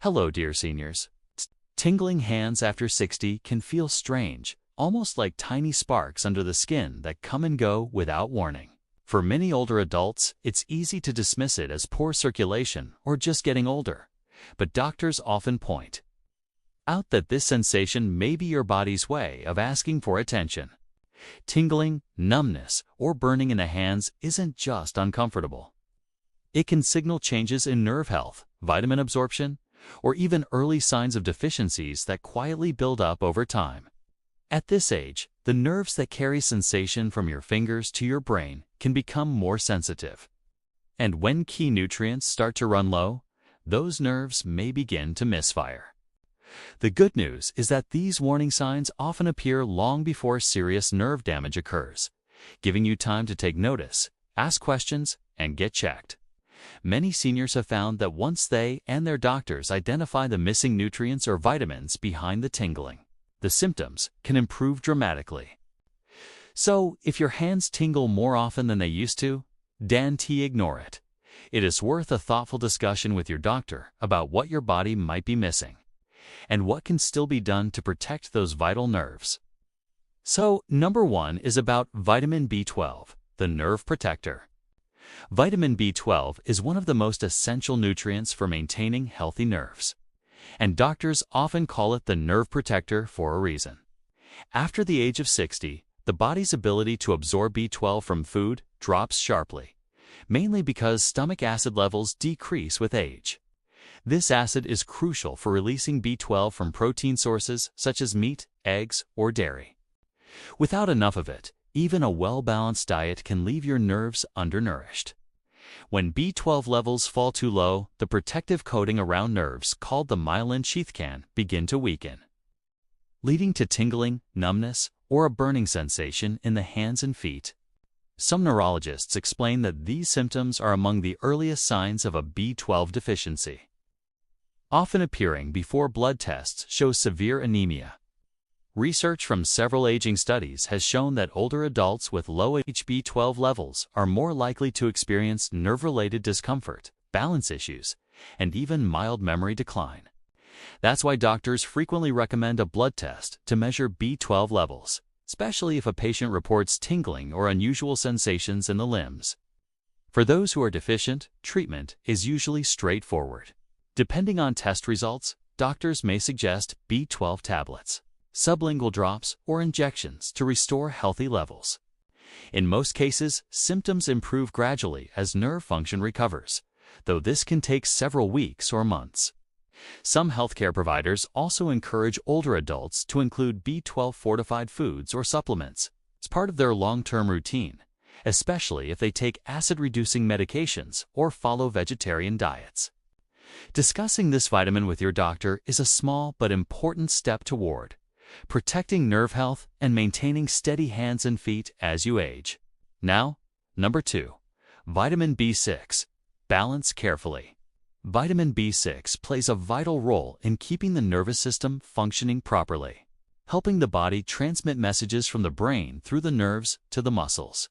Hello, dear seniors. Tingling hands after 60 can feel strange, almost like tiny sparks under the skin that come and go without warning. For many older adults, it's easy to dismiss it as poor circulation or just getting older. But doctors often point out that this sensation may be your body's way of asking for attention. Tingling, numbness, or burning in the hands isn't just uncomfortable. It can signal changes in nerve health, vitamin absorption, or even early signs of deficiencies that quietly build up over time. At this age, the nerves that carry sensation from your fingers to your brain can become more sensitive. And when key nutrients start to run low, those nerves may begin to misfire. The good news is that these warning signs often appear long before serious nerve damage occurs, giving you time to take notice, ask questions, and get checked. Many seniors have found that once they and their doctors identify the missing nutrients or vitamins behind the tingling, the symptoms can improve dramatically. So, if your hands tingle more often than they used to, don't ignore it. It is worth a thoughtful discussion with your doctor about what your body might be missing and what can still be done to protect those vital nerves. So, number 1 is about vitamin B12, the nerve protector. Vitamin B12 is one of the most essential nutrients for maintaining healthy nerves, and doctors often call it the nerve protector for a reason. After the age of 60, the body's ability to absorb B12 from food drops sharply, mainly because stomach acid levels decrease with age. This acid is crucial for releasing B12 from protein sources such as meat, eggs, or dairy. Without enough of it, even a well-balanced diet can leave your nerves undernourished. When B12 levels fall too low, the protective coating around nerves called the myelin sheath can begin to weaken, leading to tingling, numbness, or a burning sensation in the hands and feet. Some neurologists explain that these symptoms are among the earliest signs of a B12 deficiency. Often appearing before blood tests shows severe anemia. Research from several aging studies has shown that older adults with low B12 levels are more likely to experience nerve-related discomfort, balance issues, and even mild memory decline. That's why doctors frequently recommend a blood test to measure B12 levels, especially if a patient reports tingling or unusual sensations in the limbs. For those who are deficient, treatment is usually straightforward. Depending on test results, doctors may suggest B12 tablets, sublingual drops, or injections to restore healthy levels. In most cases, symptoms improve gradually as nerve function recovers, though this can take several weeks or months. Some healthcare providers also encourage older adults to include B12-fortified foods or supplements as part of their long-term routine, especially if they take acid-reducing medications or follow vegetarian diets. Discussing this vitamin with your doctor is a small but important step toward protecting nerve health and maintaining steady hands and feet as you age. Now, number 2, vitamin B6. Balance carefully. Vitamin B6 plays a vital role in keeping the nervous system functioning properly, helping the body transmit messages from the brain through the nerves to the muscles.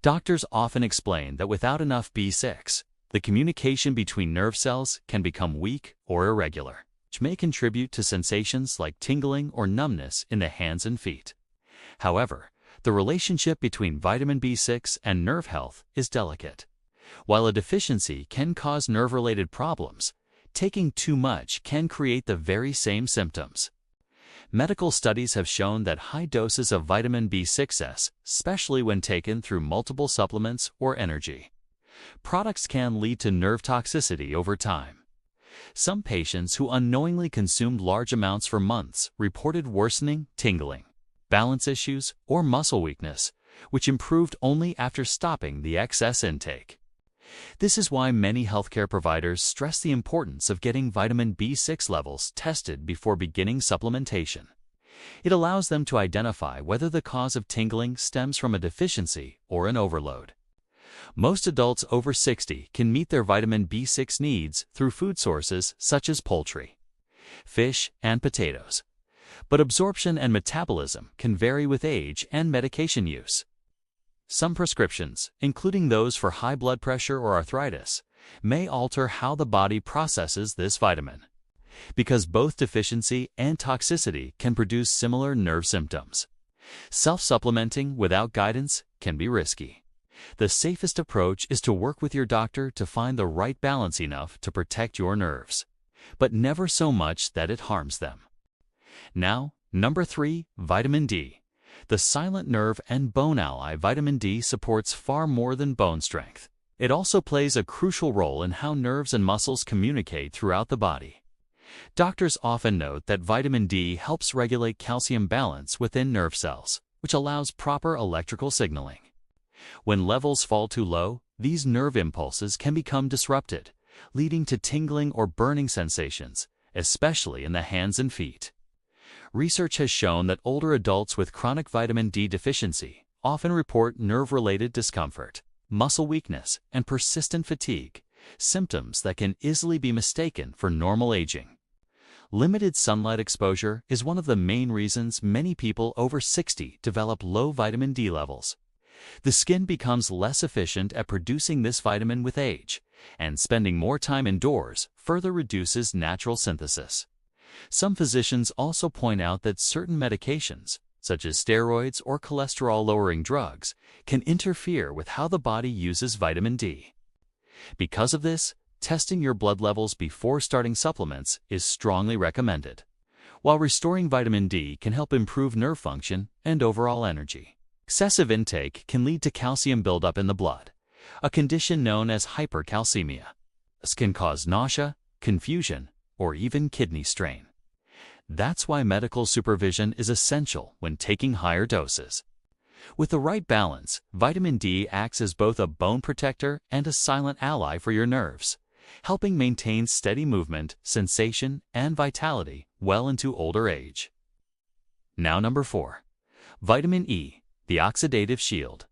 Doctors often explain that without enough B6, the communication between nerve cells can become weak or irregular, which may contribute to sensations like tingling or numbness in the hands and feet. However, the relationship between vitamin B6 and nerve health is delicate. While a deficiency can cause nerve-related problems, taking too much can create the very same symptoms. Medical studies have shown that high doses of vitamin B6, especially when taken through multiple supplements or energy products, can lead to nerve toxicity over time. Some patients who unknowingly consumed large amounts for months reported worsening tingling, balance issues, or muscle weakness, which improved only after stopping the excess intake. This is why many healthcare providers stress the importance of getting vitamin B6 levels tested before beginning supplementation. It allows them to identify whether the cause of tingling stems from a deficiency or an overload. Most adults over 60 can meet their vitamin B6 needs through food sources such as poultry, fish, and potatoes. But absorption and metabolism can vary with age and medication use. Some prescriptions, including those for high blood pressure or arthritis, may alter how the body processes this vitamin, because both deficiency and toxicity can produce similar nerve symptoms. Self-supplementing without guidance can be risky. The safest approach is to work with your doctor to find the right balance enough to protect your nerves, but never so much that it harms them. Now, number 3, vitamin D. The silent nerve and bone ally. Vitamin D supports far more than bone strength. It also plays a crucial role in how nerves and muscles communicate throughout the body. Doctors often note that vitamin D helps regulate calcium balance within nerve cells, which allows proper electrical signaling. When levels fall too low, these nerve impulses can become disrupted, leading to tingling or burning sensations, especially in the hands and feet. Research has shown that older adults with chronic vitamin D deficiency often report nerve-related discomfort, muscle weakness, and persistent fatigue, symptoms that can easily be mistaken for normal aging. Limited sunlight exposure is one of the main reasons many people over 60 develop low vitamin D levels. The skin becomes less efficient at producing this vitamin with age, and spending more time indoors further reduces natural synthesis. Some physicians also point out that certain medications, such as steroids or cholesterol-lowering drugs, can interfere with how the body uses vitamin D. Because of this, testing your blood levels before starting supplements is strongly recommended, while restoring vitamin D can help improve nerve function and overall energy. Excessive intake can lead to calcium buildup in the blood, a condition known as hypercalcemia. This can cause nausea, confusion, or even kidney strain. That's why medical supervision is essential when taking higher doses. With the right balance, vitamin D acts as both a bone protector and a silent ally for your nerves, helping maintain steady movement, sensation, and vitality well into older age. Now number 4. Vitamin E, the oxidative shield.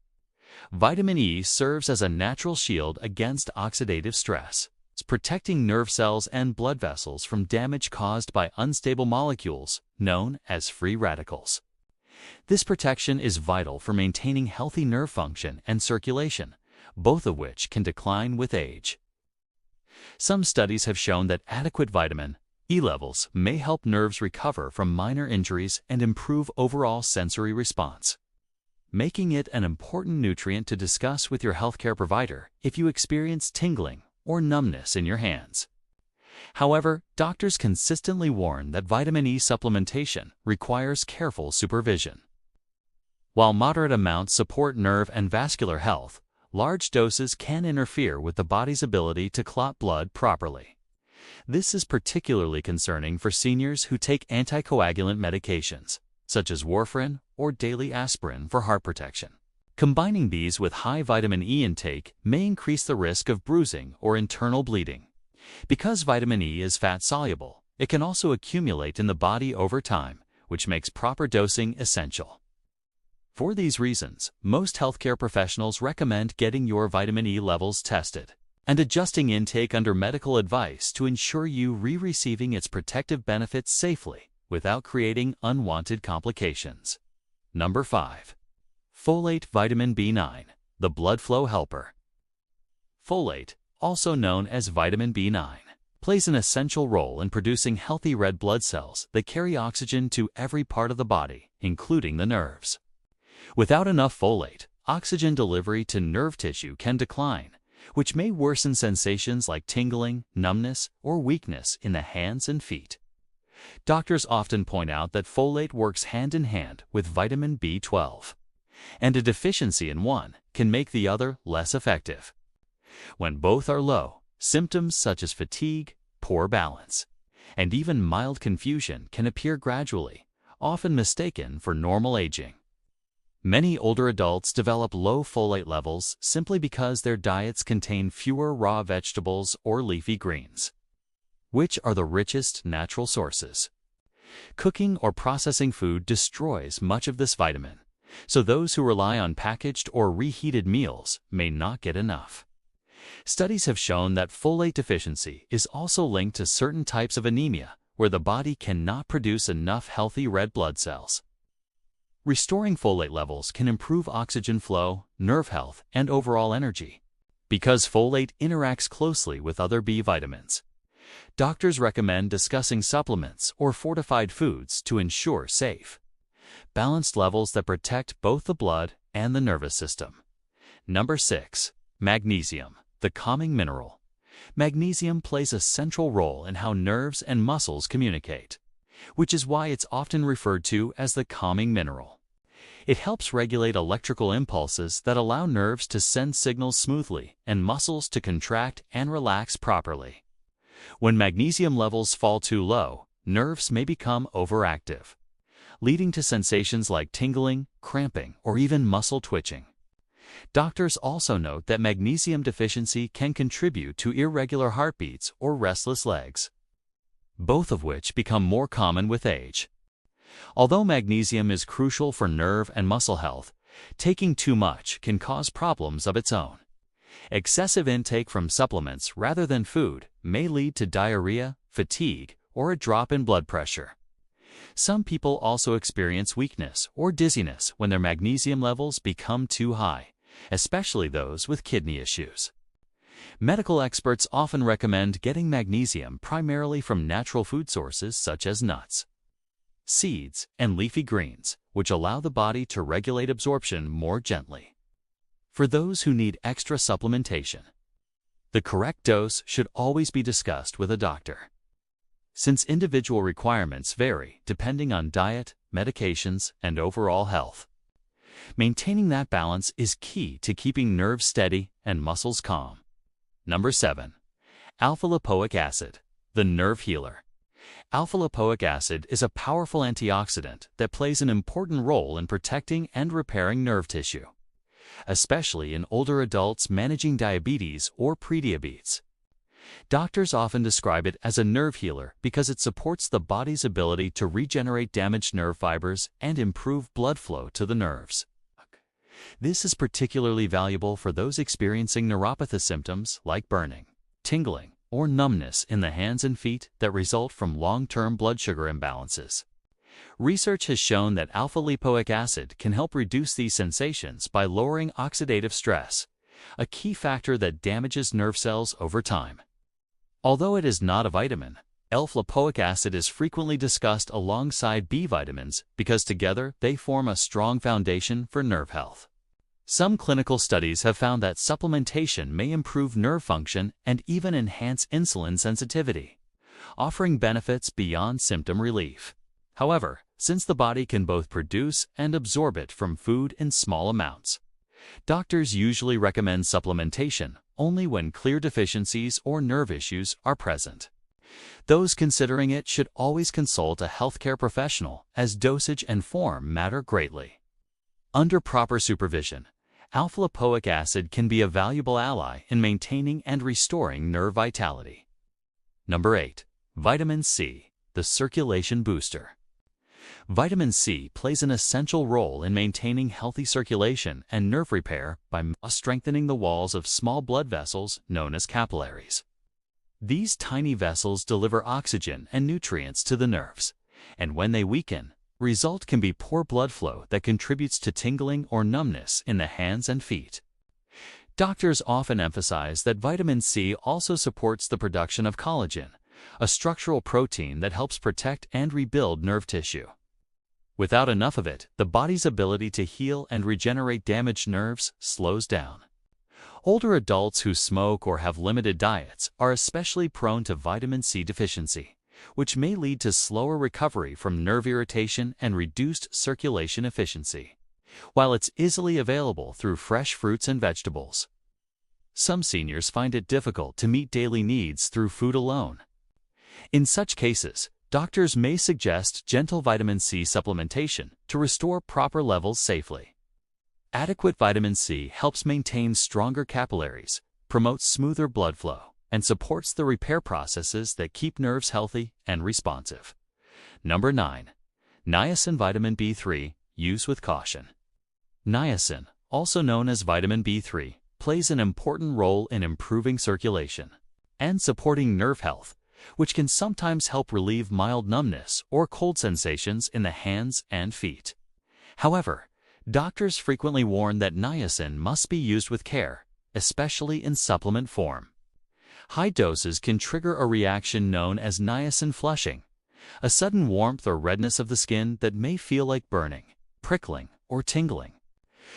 Vitamin E serves as a natural shield against oxidative stress, protecting nerve cells and blood vessels from damage caused by unstable molecules known as free radicals. This protection is vital for maintaining healthy nerve function and circulation, both of which can decline with age. Some studies have shown that adequate vitamin E levels may help nerves recover from minor injuries and improve overall sensory response, making it an important nutrient to discuss with your healthcare provider if you experience tingling or numbness in your hands. However, doctors consistently warn that vitamin E supplementation requires careful supervision. While moderate amounts support nerve and vascular health, large doses can interfere with the body's ability to clot blood properly. This is particularly concerning for seniors who take anticoagulant medications, such as warfarin or daily aspirin for heart protection. Combining these with high vitamin E intake may increase the risk of bruising or internal bleeding. Because vitamin E is fat-soluble, it can also accumulate in the body over time, which makes proper dosing essential. For these reasons, most healthcare professionals recommend getting your vitamin E levels tested and adjusting intake under medical advice to ensure you receiving its protective benefits safely without creating unwanted complications. Number 5. Folate. Vitamin B9, the blood flow helper. Folate, also known as vitamin B9, plays an essential role in producing healthy red blood cells that carry oxygen to every part of the body, including the nerves. Without enough folate, oxygen delivery to nerve tissue can decline, which may worsen sensations like tingling, numbness, or weakness in the hands and feet. Doctors often point out that folate works hand in hand with vitamin B12, and a deficiency in one can make the other less effective. When both are low, symptoms such as fatigue, poor balance, and even mild confusion can appear gradually, often mistaken for normal aging. Many older adults develop low folate levels simply because their diets contain fewer raw vegetables or leafy greens, which are the richest natural sources. Cooking or processing food destroys much of this vitamin, so those who rely on packaged or reheated meals may not get enough. Studies have shown that folate deficiency is also linked to certain types of anemia where the body cannot produce enough healthy red blood cells. Restoring folate levels can improve oxygen flow, nerve health, and overall energy. Because folate interacts closely with other B vitamins, Doctors recommend discussing supplements or fortified foods to ensure safe, balanced levels that protect both the blood and the nervous system. Number 6. Magnesium, the calming mineral. Magnesium plays a central role in how nerves and muscles communicate, which is why it's often referred to as the calming mineral. It helps regulate electrical impulses that allow nerves to send signals smoothly and muscles to contract and relax properly. When magnesium levels fall too low, nerves may become overactive, leading to sensations like tingling, cramping, or even muscle twitching. Doctors also note that magnesium deficiency can contribute to irregular heartbeats or restless legs, both of which become more common with age. Although magnesium is crucial for nerve and muscle health, taking too much can cause problems of its own. Excessive intake from supplements rather than food may lead to diarrhea, fatigue, or a drop in blood pressure. Some people also experience weakness or dizziness when their magnesium levels become too high, especially those with kidney issues. Medical experts often recommend getting magnesium primarily from natural food sources such as nuts, seeds, and leafy greens, which allow the body to regulate absorption more gently. For those who need extra supplementation, the correct dose should always be discussed with a doctor, since individual requirements vary depending on diet, medications, and overall health. Maintaining that balance is key to keeping nerves steady and muscles calm. Number 7. Alpha-lipoic acid, the nerve healer. Alpha-lipoic acid is a powerful antioxidant that plays an important role in protecting and repairing nerve tissue, especially in older adults managing diabetes or prediabetes. Doctors often describe it as a nerve healer because it supports the body's ability to regenerate damaged nerve fibers and improve blood flow to the nerves. This is particularly valuable for those experiencing neuropathy symptoms like burning, tingling, or numbness in the hands and feet that result from long-term blood sugar imbalances. Research has shown that alpha-lipoic acid can help reduce these sensations by lowering oxidative stress, a key factor that damages nerve cells over time. Although it is not a vitamin, alpha-lipoic acid is frequently discussed alongside B vitamins because together they form a strong foundation for nerve health. Some clinical studies have found that supplementation may improve nerve function and even enhance insulin sensitivity, offering benefits beyond symptom relief. However, since the body can both produce and absorb it from food in small amounts, doctors usually recommend supplementation only when clear deficiencies or nerve issues are present. Those considering it should always consult a healthcare professional, as dosage and form matter greatly. Under proper supervision, alpha-lipoic acid can be a valuable ally in maintaining and restoring nerve vitality. Number 8. Vitamin C, the circulation booster. Vitamin C plays an essential role in maintaining healthy circulation and nerve repair by strengthening the walls of small blood vessels known as capillaries. These tiny vessels deliver oxygen and nutrients to the nerves, and when they weaken, result can be poor blood flow that contributes to tingling or numbness in the hands and feet. Doctors often emphasize that vitamin C also supports the production of collagen, a structural protein that helps protect and rebuild nerve tissue. Without enough of it, the body's ability to heal and regenerate damaged nerves slows down. Older adults who smoke or have limited diets are especially prone to vitamin C deficiency, which may lead to slower recovery from nerve irritation and reduced circulation efficiency, while it's easily available through fresh fruits and vegetables. Some seniors find it difficult to meet daily needs through food alone. In such cases, doctors may suggest gentle vitamin C supplementation to restore proper levels safely. Adequate vitamin C helps maintain stronger capillaries, promotes smoother blood flow, and supports the repair processes that keep nerves healthy and responsive. Number 9. Niacin vitamin B3, use with caution. Niacin, also known as vitamin B3, plays an important role in improving circulation and supporting nerve health, which can sometimes help relieve mild numbness or cold sensations in the hands and feet. However, doctors frequently warn that niacin must be used with care, especially in supplement form. High doses can trigger a reaction known as niacin flushing, a sudden warmth or redness of the skin that may feel like burning, prickling, or tingling.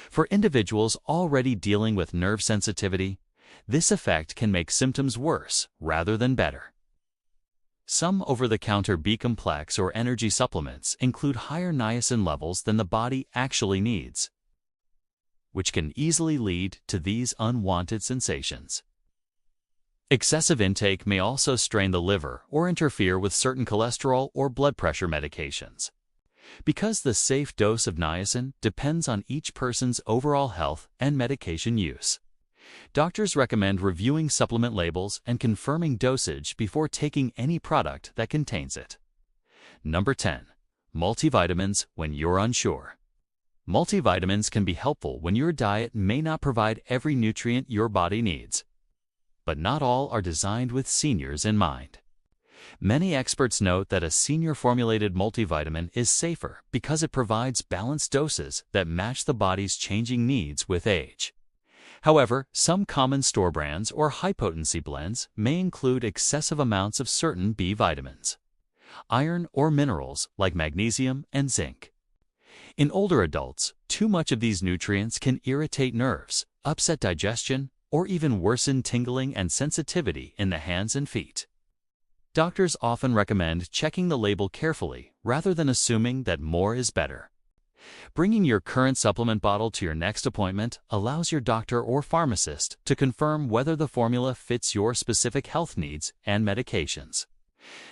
For individuals already dealing with nerve sensitivity, this effect can make symptoms worse rather than better. Some over-the-counter B-complex or energy supplements include higher niacin levels than the body actually needs, which can easily lead to these unwanted sensations. Excessive intake may also strain the liver or interfere with certain cholesterol or blood pressure medications. Because the safe dose of niacin depends on each person's overall health and medication use, doctors recommend reviewing supplement labels and confirming dosage before taking any product that contains it. Number 10. Multivitamins when you're unsure. Multivitamins can be helpful when your diet may not provide every nutrient your body needs. But not all are designed with seniors in mind. Many experts note that a senior-formulated multivitamin is safer because it provides balanced doses that match the body's changing needs with age. However, some common store brands or high-potency blends may include excessive amounts of certain B vitamins, iron, or minerals like magnesium and zinc. In older adults, too much of these nutrients can irritate nerves, upset digestion, or even worsen tingling and sensitivity in the hands and feet. Doctors often recommend checking the label carefully rather than assuming that more is better. Bringing your current supplement bottle to your next appointment allows your doctor or pharmacist to confirm whether the formula fits your specific health needs and medications.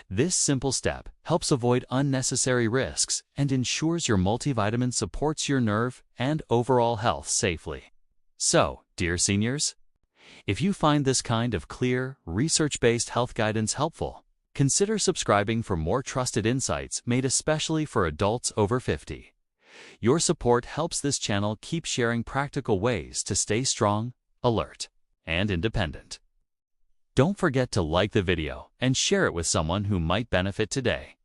This simple step helps avoid unnecessary risks and ensures your multivitamin supports your nerve and overall health safely. So, dear seniors, if you find this kind of clear, research-based health guidance helpful, consider subscribing for more trusted insights made especially for adults over 50. Your support helps this channel keep sharing practical ways to stay strong, alert, and independent. Don't forget to like the video and share it with someone who might benefit today.